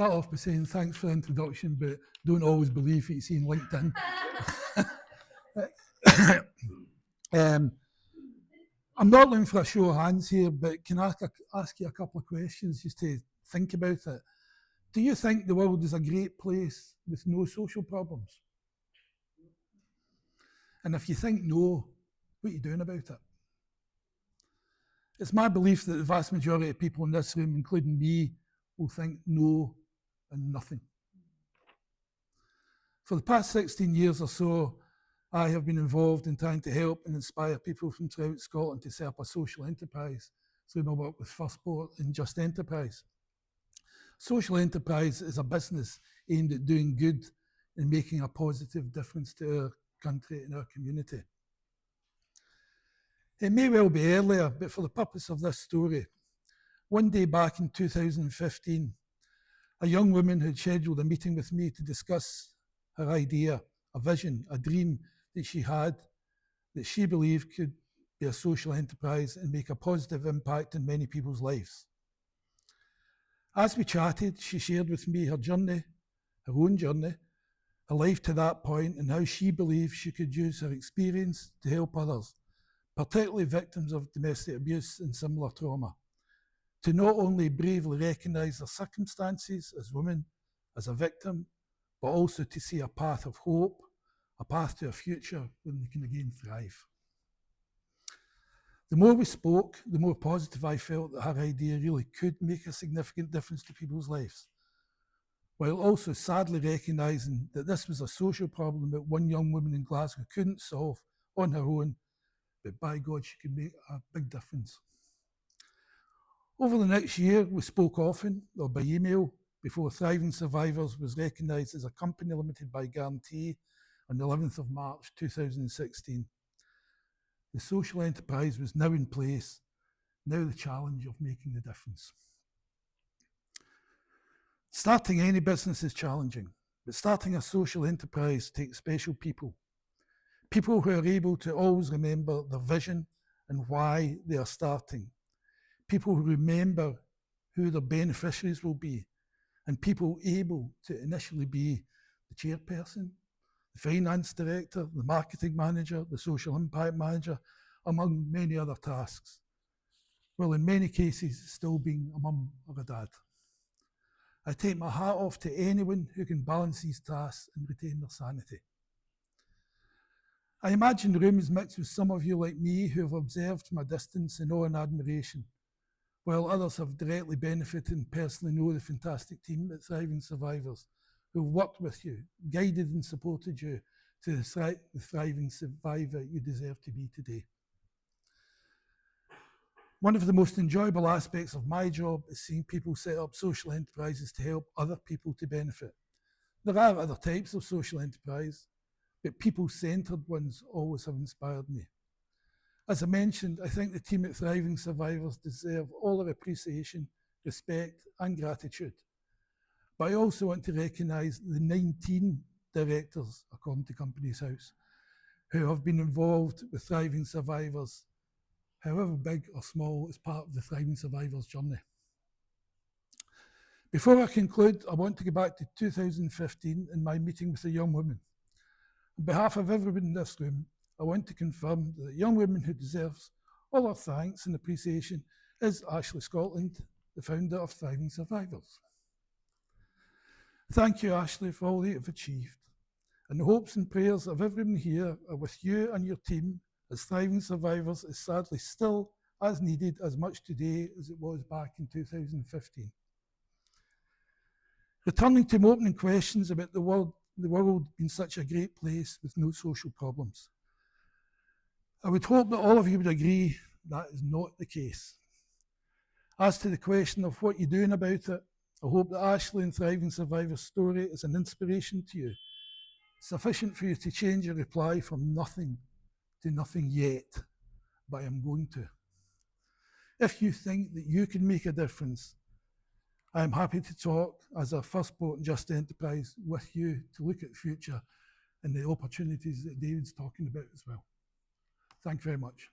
start off by saying thanks for the introduction, but don't always believe what you see on LinkedIn. I'm not looking for a show of hands here, but can I ask you a couple of questions just to think about it? Do you think the world is a great place with no social problems? And if you think no, what are you doing about it? It's my belief that the vast majority of people in this room, including me, will think no and nothing. For the past 16 years or so, I have been involved in trying to help and inspire people from throughout Scotland to set up a social enterprise through my work with Firstport and Just Enterprise. Social enterprise is a business aimed at doing good and making a positive difference to our country and our community. It may well be earlier, but for the purpose of this story, one day back in 2015, a young woman had scheduled a meeting with me to discuss her idea, a vision, a dream that she had, that she believed could be a social enterprise and make a positive impact in many people's lives. As we chatted, she shared with me her journey, her own journey, her life to that point, and how she believed she could use her experience to help others, particularly victims of domestic abuse and similar trauma, to not only bravely recognise their circumstances as women, as a victim, but also to see a path of hope, a path to a future when they can again thrive. The more we spoke, the more positive I felt that her idea really could make a significant difference to people's lives, while also sadly recognising that this was a social problem that one young woman in Glasgow couldn't solve on her own, but by God, she could make a big difference. Over the next year, we spoke often, or by email, before Thriving Survivors was recognised as a company limited by guarantee on the 11th of March 2016. The social enterprise was now in place, now the challenge of making the difference. Starting any business is challenging, but starting a social enterprise takes special people. People who are able to always remember their vision and why they are starting. People who remember who their beneficiaries will be, and people able to initially be the chairperson, the finance director, the marketing manager, the social impact manager, among many other tasks. Well, in many cases, still being a mum or a dad. I take my hat off to anyone who can balance these tasks and retain their sanity. I imagine the room is mixed with some of you like me who have observed from a distance in awe and admiration, while others have directly benefited and personally know the fantastic team at Thriving Survivors who have worked with you, guided and supported you to the thriving survivor you deserve to be today. One of the most enjoyable aspects of my job is seeing people set up social enterprises to help other people to benefit. There are other types of social enterprise, but people-centred ones always have inspired me. As I mentioned, I think the team at Thriving Survivors deserve all our appreciation, respect and gratitude. But I also want to recognise the 19 directors, according to Companies House, who have been involved with Thriving Survivors, however big or small, as part of the Thriving Survivors journey. Before I conclude, I want to go back to 2015 and my meeting with a young woman. On behalf of everyone in this room, I want to confirm that the young woman who deserves all our thanks and appreciation is Ashley Scotland, the founder of Thriving Survivors. Thank you, Ashley, for all that you've achieved. And the hopes and prayers of everyone here are with you and your team, as Thriving Survivors is sadly still as needed as much today as it was back in 2015. Returning to my opening questions about the world being such a great place with no social problems. I would hope that all of you would agree that is not the case. As to the question of what you're doing about it, I hope that Ashley and Thriving Survivors' story is an inspiration to you, sufficient for you to change your reply from nothing to nothing yet, but I am going to. If you think that you can make a difference, I am happy to talk as a Firstport and Just Enterprise with you to look at the future and the opportunities that David's talking about as well. Thank you very much.